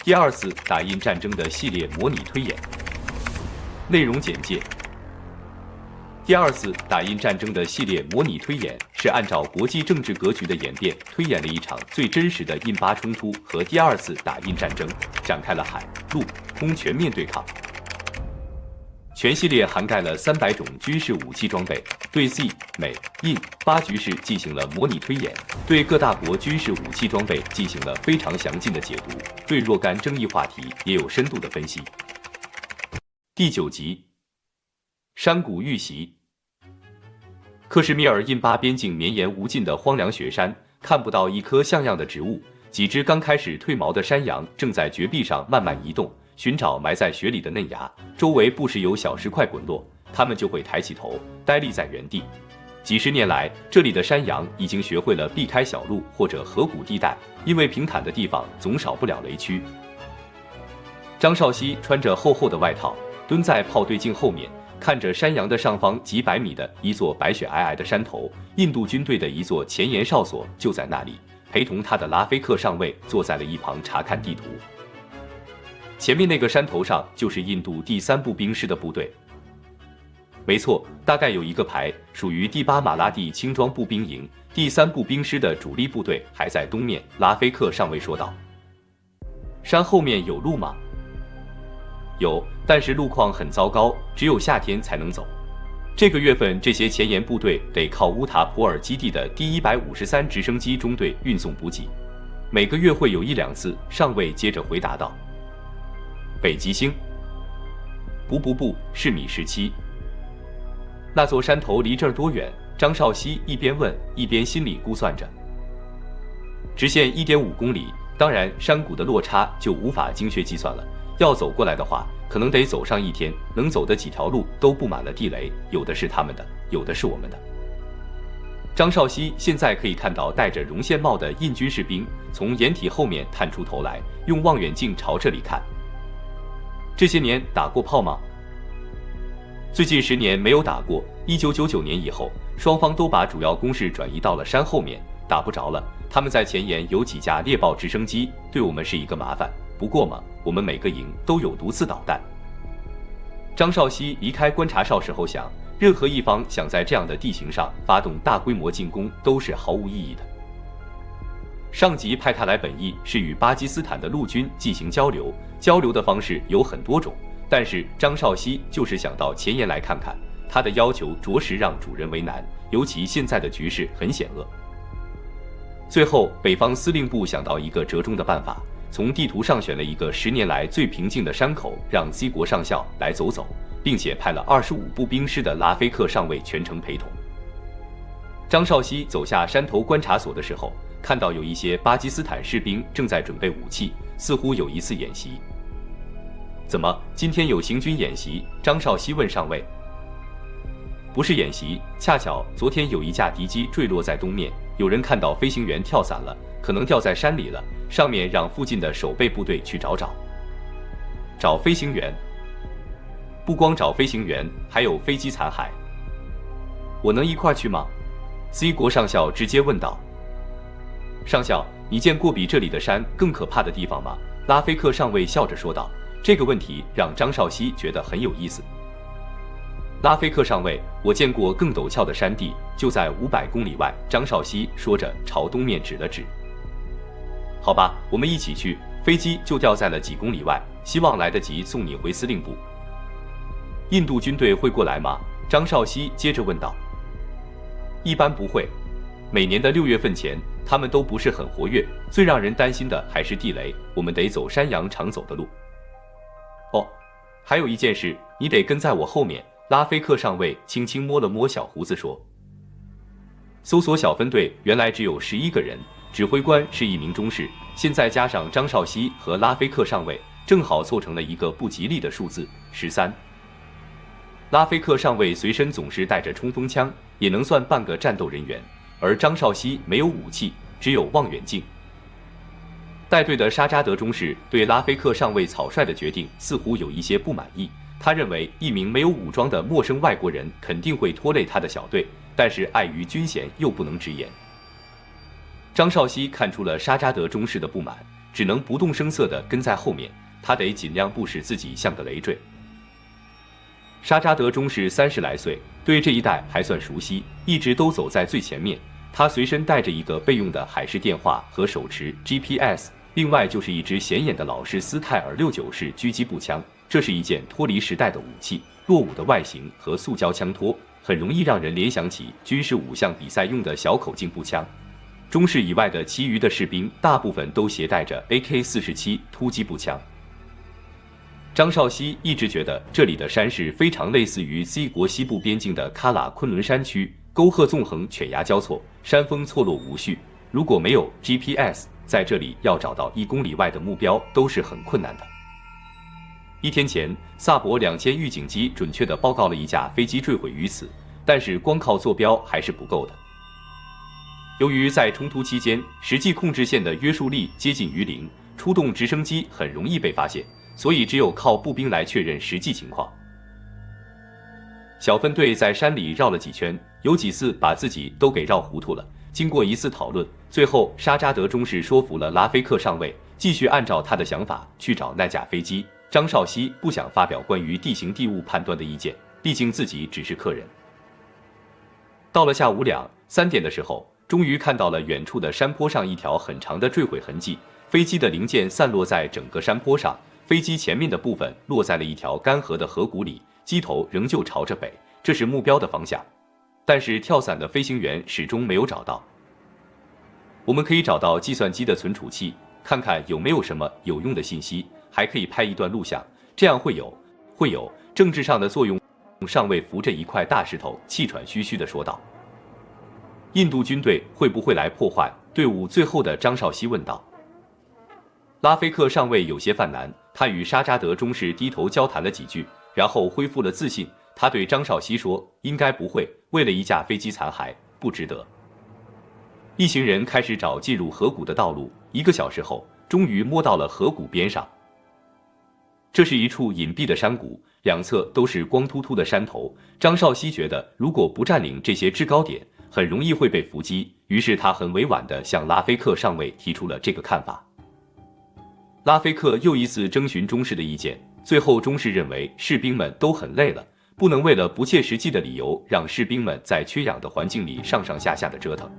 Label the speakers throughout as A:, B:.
A: 第二次打印战争的系列模拟推演。内容简介：第二次打印战争的系列模拟推演是按照国际政治格局的演变，推演了一场最真实的印巴冲突和第二次打印战争，展开了海、陆、空全面对抗。全系列涵盖了300种军事武器装备，对 C、美、印、巴局势进行了模拟推演，对各大国军事武器装备进行了非常详尽的解读，对若干争议话题也有深度的分析。第9集，山谷遇袭。克什米尔印巴边境绵延无尽的荒凉雪山，看不到一棵像样的植物，几只刚开始褪毛的山羊正在绝壁上慢慢移动，寻找埋在雪里的嫩芽，周围不时有小石块滚落，它们就会抬起头，呆立在原地。几十年来，这里的山羊已经学会了避开小路或者河谷地带，因为平坦的地方总少不了雷区。张少熙穿着厚厚的外套，蹲在炮对镜后面，看着山羊的上方几百米的一座白雪皑皑的山头，印度军队的一座前沿哨所就在那里，陪同他的拉菲克上尉坐在了一旁查看地图。前面那个山头上就是印度第3步兵师的部队。没错，大概有一个排，属于第8马拉蒂轻装步兵营，第3步兵师的主力部队还在东面。拉菲克上尉说道：“山后面有路吗？”“有，但是路况很糟糕，只有夏天才能走。这个月份，这些前沿部队得靠乌塔普尔基地的第153直升机中队运送补给，每个月会有1-2次。”上尉接着回答道。“北极星？不，是米17。那座山头离这儿多远？”张少熙一边问一边心里估算着。直线1.5公里，当然山谷的落差就无法精确计算了。要走过来的话，可能得走上1天，能走的几条路都布满了地雷，有的是他们的，有的是我们的。张少熙现在可以看到戴着绒线帽的印军士兵从掩体后面探出头来，用望远镜朝这里看。这些年打过炮吗？最近10年没有打过。1999年以后，双方都把主要攻势转移到了山后面，打不着了。他们在前沿有几架猎豹直升机，对我们是一个麻烦。不过嘛，我们每个营都有毒刺导弹。张少熙离开观察哨时候想，任何一方想在这样的地形上发动大规模进攻都是毫无意义的。上级派他来本意是与巴基斯坦的陆军进行交流，交流的方式有很多种，但是张少熙就是想到前沿来看看。他的要求着实让主人为难，尤其现在的局势很险恶。最后，北方司令部想到一个折中的办法，从地图上选了一个10年来最平静的山口，让 C 国上校来走走，并且派了25步兵师的拉菲克上尉全程陪同。张少熙走下山头观察所的时候，看到有一些巴基斯坦士兵正在准备武器，似乎有一次演习。怎么，今天有行军演习？张少熙问上尉。不是演习，恰巧昨天有一架敌机坠落在东面，有人看到飞行员跳伞了，可能掉在山里了，上面让附近的守备部队去找找。找飞行员？不光找飞行员，还有飞机残骸。我能一块去吗？ C 国上校直接问道。上校，你见过比这里的山更可怕的地方吗？拉菲克上尉笑着说道。这个问题让张少熙觉得很有意思。拉菲克上尉，我见过更陡峭的山地，就在500公里外。张少熙说着朝东面指了指。好吧，我们一起去。飞机就掉在了几公里外，希望来得及送你回司令部。印度军队会过来吗？张少熙接着问道。一般不会，每年的6月份前，他们都不是很活跃。最让人担心的还是地雷，我们得走山羊常走的路。哦，还有一件事，你得跟在我后面。拉菲克上尉轻轻摸了摸小胡子说。搜索小分队原来只有11个人，指挥官是一名中士，现在加上张少熙和拉菲克上尉，正好凑成了一个不吉利的数字13。拉菲克上尉随身总是带着冲锋枪，也能算半个战斗人员，而张少熙没有武器，只有望远镜。带队的沙扎德中士对拉菲克上尉草率的决定似乎有一些不满意，他认为一名没有武装的陌生外国人肯定会拖累他的小队，但是碍于军衔又不能直言。张少熙看出了沙扎德中士的不满，只能不动声色地跟在后面，他得尽量不使自己像个累赘。沙扎德中士30来岁，对这一带还算熟悉，一直都走在最前面。他随身带着一个备用的海事电话和手持 GPS， 另外就是一支显眼的老式斯泰尔69式狙击步枪。这是一件脱离时代的武器，落伍的外形和塑胶枪托很容易让人联想起军事5项比赛用的小口径步枪。中士以外的其余的士兵大部分都携带着 AK-47 突击步枪。张少熙一直觉得这里的山势非常类似于 C 国西部边境的喀喇昆仑山区，沟壑纵横，犬牙交错，山峰错落无序。如果没有 GPS， 在这里要找到1公里外的目标都是很困难的。1天前，萨博2000预警机准确地报告了一架飞机坠毁于此，但是光靠坐标还是不够的。由于在冲突期间，实际控制线的约束力接近于0，出动直升机很容易被发现，所以只有靠步兵来确认实际情况。小分队在山里绕了几圈，有几次把自己都给绕糊涂了。经过一次讨论，最后沙扎德中士说服了拉菲克上尉，继续按照他的想法去找那架飞机。张少熙不想发表关于地形地物判断的意见，毕竟自己只是客人。到了下午2、3点的时候，终于看到了远处的山坡上一条很长的坠毁痕迹，飞机的零件散落在整个山坡上，飞机前面的部分落在了一条干涸的河谷里，机头仍旧朝着北，这是目标的方向。但是跳伞的飞行员始终没有找到。我们可以找到计算机的存储器，看看有没有什么有用的信息，还可以拍一段录像，这样会有政治上的作用。上尉扶着一块大石头，气喘吁吁地说道。印度军队会不会来破坏？队伍最后的张少熙问道。拉菲克上尉有些犯难，他与沙扎德中士低头交谈了几句，然后恢复了自信。他对张少熙说：“应该不会，为了一架飞机残骸，不值得。”一行人开始找进入河谷的道路，1个小时后，终于摸到了河谷边上。这是一处隐蔽的山谷，两侧都是光秃秃的山头。张少熙觉得，如果不占领这些制高点，很容易会被伏击。于是他很委婉地向拉菲克上尉提出了这个看法。拉菲克又一次征询中士的意见，最后中士认为士兵们都很累了，不能为了不切实际的理由让士兵们在缺氧的环境里上上下下的折腾。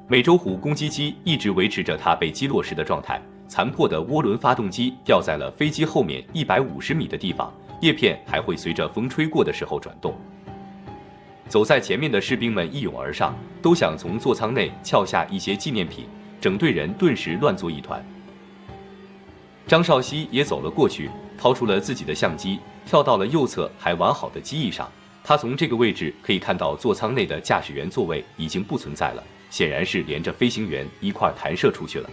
A: 美洲虎攻击机一直维持着它被击落时的状态，残破的涡轮发动机掉在了飞机后面150米的地方，叶片还会随着风吹过的时候转动。走在前面的士兵们一拥而上，都想从座舱内撬下一些纪念品，整队人顿时乱作一团。张少熙也走了过去，掏出了自己的相机，跳到了右侧还完好的机翼上。他从这个位置可以看到座舱内的驾驶员座位已经不存在了，显然是连着飞行员一块弹射出去了。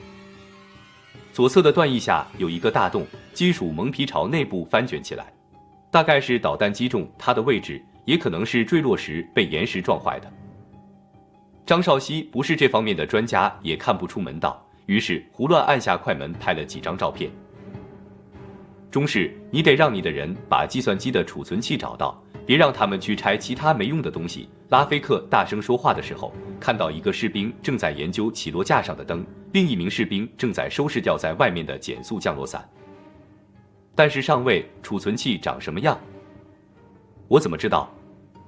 A: 左侧的段翼下有一个大洞，金属蒙皮朝内部翻卷起来，大概是导弹击中它的位置，也可能是坠落时被岩石撞坏的。张少熙不是这方面的专家，也看不出门道，于是胡乱按下快门拍了几张照片。中士，你得让你的人把计算机的储存器找到，别让他们去拆其他没用的东西。拉菲克大声说话的时候，看到一个士兵正在研究起落架上的灯，另一名士兵正在收拾掉在外面的减速降落伞。但是上尉，储存器长什么样？我怎么知道？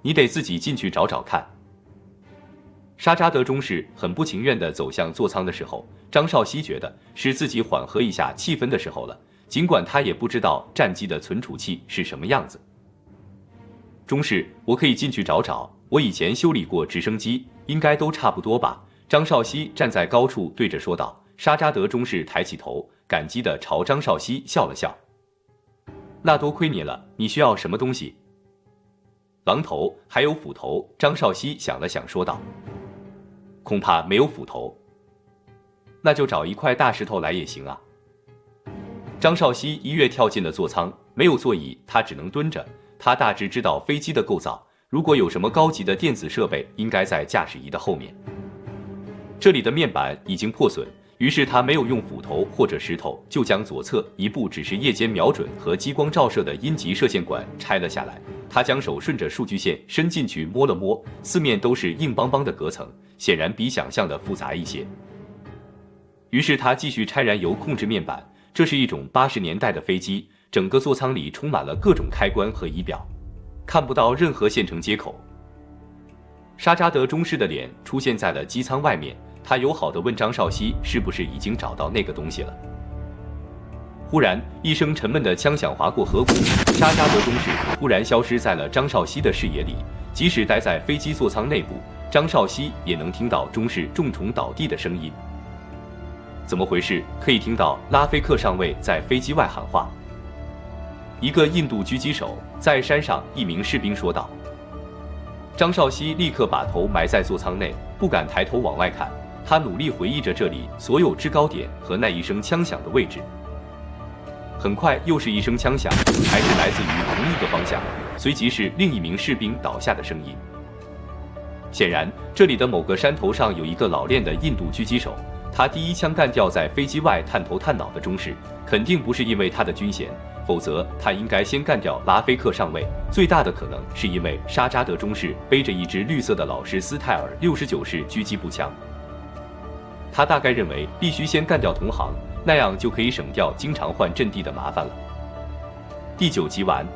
A: 你得自己进去找找看。沙扎德中士很不情愿地走向座舱的时候，张少熙觉得是自己缓和一下气氛的时候了，尽管他也不知道战机的存储器是什么样子。中士，我可以进去找找，我以前修理过直升机，应该都差不多吧。张少熙站在高处对着说道。沙扎德中士抬起头，感激地朝张少熙笑了笑。那多亏你了，你需要什么东西？榔头还有斧头。张少熙想了想说道。恐怕没有斧头，那就找一块大石头来也行啊。张少熙一跃跳进了座舱，没有座椅，他只能蹲着。他大致知道飞机的构造，如果有什么高级的电子设备，应该在驾驶仪的后面。这里的面板已经破损，于是他没有用斧头或者石头，就将左侧一部只是夜间瞄准和激光照射的阴极射线管拆了下来。他将手顺着数据线伸进去摸了摸，四面都是硬邦邦的隔层，显然比想象的复杂一些。于是他继续拆燃油控制面板，这是一种80年代的飞机，整个座舱里充满了各种开关和仪表，看不到任何线程接口。沙扎德中士的脸出现在了机舱外面，他友好地问张少熙是不是已经找到那个东西了。忽然，一声沉闷的枪响划过河谷，沙扎德中士突然消失在了张少熙的视野里。即使待在飞机座舱内部，张少熙也能听到中士重重倒地的声音。怎么回事？可以听到拉菲克上尉在飞机外喊话。一个印度狙击手在山上，一名士兵说道。张少熙立刻把头埋在座舱内，不敢抬头往外看。他努力回忆着这里所有制高点和那一声枪响的位置。很快又是一声枪响，还是来自于同一个方向，随即是另一名士兵倒下的声音。显然，这里的某个山头上有一个老练的印度狙击手，他第一枪干掉在飞机外探头探脑的中士，肯定不是因为他的军衔，否则他应该先干掉拉菲克上尉。最大的可能是因为沙扎德中士背着一支绿色的老式斯泰尔69式狙击步枪，他大概认为必须先干掉同行，那样就可以省掉经常换阵地的麻烦了。第9集完。